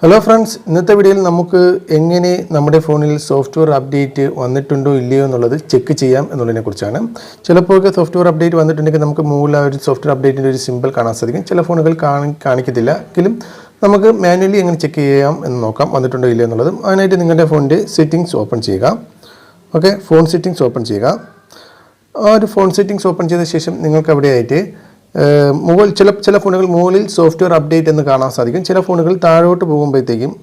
Hello friends, ഇന്നത്തെ വീഡിയോയിൽ നമുക്ക് എങ്ങനെ നമ്മുടെ ഫോണിൽ സോഫ്റ്റ്വെയർ അപ്ഡേറ്റ് വന്നിട്ടുണ്ടോ ഇല്ലയോ എന്നുള്ളത് ചെക്ക് ചെയ്യാം എന്നുള്ളതിനെ കുറിച്ചാണ്. ചിലപ്പോൾ സോഫ്റ്റ്വെയർ അപ്ഡേറ്റ് വന്നിട്ടുണ്ടെങ്കിൽ നമുക്ക് മുകളിൽ ആ ഒരു സോഫ്റ്റ്വെയർ അപ്ഡേറ്റിൻ്റെ ഒരു സിമ്പിൾ കാണാൻ സാധിക്കും. ചില ഫോണുകൾ കാണിക്കത്തില്ല. എങ്കിലും നമുക്ക് മാനുവലി എങ്ങനെ ചെക്ക് ചെയ്യാം എന്ന് നോക്കാം വന്നിട്ടുണ്ടോ ഇല്ലയോ എന്നുള്ളത്. അതിനായിട്ട് നിങ്ങളുടെ ഫോണിൻ്റെ സെറ്റിങ്സ് ഓപ്പൺ ചെയ്യുക. ഓക്കെ, ഫോൺ സെറ്റിങ്സ് ഓപ്പൺ ചെയ്യുക. ആ ഒരു ഫോൺ സെറ്റിങ്സ് ഓപ്പൺ ചെയ്ത ശേഷം നിങ്ങൾക്ക് അവിടെയായിട്ട് ചില ഫോണുകൾ മുകളിൽ സോഫ്റ്റ്വെയർ അപ്ഡേറ്റ് എന്ന് കാണാൻ സാധിക്കും. ചില ഫോണുകൾ താഴോട്ട് പോകുമ്പോഴത്തേക്കും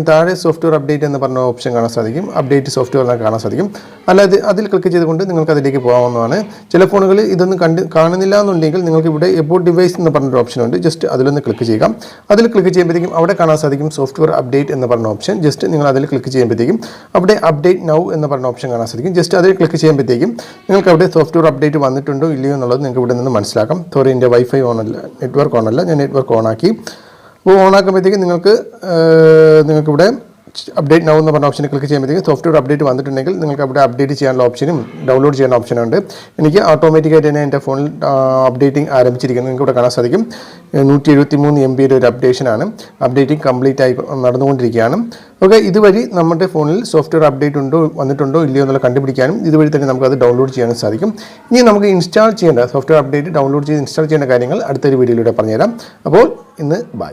താഴെ സോഫ്റ്റ്വെയർ അപ്ഡേറ്റ് എന്ന് പറഞ്ഞ ഓപ്ഷൻ കാണാൻ സാധിക്കും. അപ്ഡേറ്റ് സോഫ്റ്റ്വെയർ എന്ന് കാണാൻ സാധിക്കും. അല്ലാതെ അതിൽ ക്ലിക്ക് ചെയ്തുകൊണ്ട് നിങ്ങൾക്ക് അതിലേക്ക് പോകാവുന്നതാണ്. ചില ഫോണുകൾ ഇതൊന്നും കാണുന്നില്ല എന്നുണ്ടെങ്കിൽ നിങ്ങൾക്ക് ഇവിടെ എബൌട്ട് ഡിവൈസ് എന്ന് പറഞ്ഞൊരു ഓപ്ഷൻ ഉണ്ട്. ജസ്റ്റ് അതിലൊന്ന് ക്ലിക്ക് ചെയ്യുക. അതിൽ ക്ലിക്ക് ചെയ്യുമ്പോഴത്തേക്കും അവിടെ കാണാൻ സാധിക്കും സോഫ്റ്റ്വെയർ അപ്ഡേറ്റ് എന്ന് പറഞ്ഞ ഓപ്ഷൻ. ജസ്റ്റ് നിങ്ങൾ അതിൽ ക്ലിക്ക് ചെയ്യുമ്പോഴത്തേക്കും അവിടെ അപ്ഡേറ്റ് നൗ എന്ന് പറഞ്ഞ ഓപ്ഷൻ കാണാൻ സാധിക്കും. ജസ്റ്റ് അതിൽ ക്ലിക്ക് ചെയ്യുമ്പോഴത്തേക്കും നിങ്ങൾക്ക് അവിടെ സോഫ്റ്റ്വെയർ അപ്ഡേറ്റ് വന്നിട്ടുണ്ടോ ഇല്ലയോ എന്നുള്ളത് നിങ്ങൾക്ക് ഇവിടെ നിന്ന് മനസ്സിലാക്കാം. സോറി, എൻ്റെ വൈഫൈ ഓണല്ല, നെറ്റ്വർക്ക് ഓണല്ല. ഞാൻ നെറ്റ്വർക്ക് ഓണാക്കി. അപ്പോൾ ഓണാക്കുമ്പോഴത്തേക്കും നിങ്ങൾക്കിവിടെ അപ്ഡേറ്റ് നൗ എന്ന് പറഞ്ഞ ഓപ്ഷനിൽ ക്ലിക്ക് ചെയ്യുമ്പോഴത്തേക്കും സോഫ്റ്റ്വെയർ അപ്ഡേറ്റ് വന്നിട്ടുണ്ടെങ്കിൽ നിങ്ങൾക്ക് അവിടെ അപ്ഡേറ്റ് ചെയ്യാനുള്ള ഓപ്ഷനും ഡൗൺലോഡ് ചെയ്യാനുള്ള ഓപ്ഷനും ഉണ്ട്. എനിക്ക് ഓട്ടോമാറ്റിക്കായിട്ട് തന്നെ എൻ്റെ ഫോണിൽ അപ്ഡേറ്റിംഗ് ആരംഭിച്ചിരിക്കുന്നത് നിങ്ങൾക്ക് ഇവിടെ കാണാൻ സാധിക്കും. 173 MB ഒരു അപ്ഡേഷനാണ്. അപ്ഡേറ്റിംഗ് കംപ്ലീറ്റ് ആയി നടന്നുകൊണ്ടിരിക്കുകയാണ്. ഓക്കെ, ഇതുവഴി നമ്മുടെ ഫോണിൽ സോഫ്റ്റ്വെയർ അപ്ഡേറ്റ് വന്നിട്ടുണ്ടോ ഇല്ലയോ എന്നുള്ള കണ്ടുപിടിക്കാനും ഇതുവഴി തന്നെ നമുക്കത് ഡൗൺലോഡ് ചെയ്യാനും സാധിക്കും. ഇനി നമുക്ക് ഇൻസ്റ്റാൾ ചെയ്യേണ്ട സോഫ്റ്റ്വെയർ അപ്ഡേറ്റ് ഡൗൺലോഡ് ചെയ്ത് ഇൻസ്റ്റാൾ ചെയ്യേണ്ട കാര്യങ്ങൾ അടുത്തൊരു വീഡിയോയിലൂടെ പറഞ്ഞുതരാം. അപ്പോൾ ഇന്ന് ബൈ.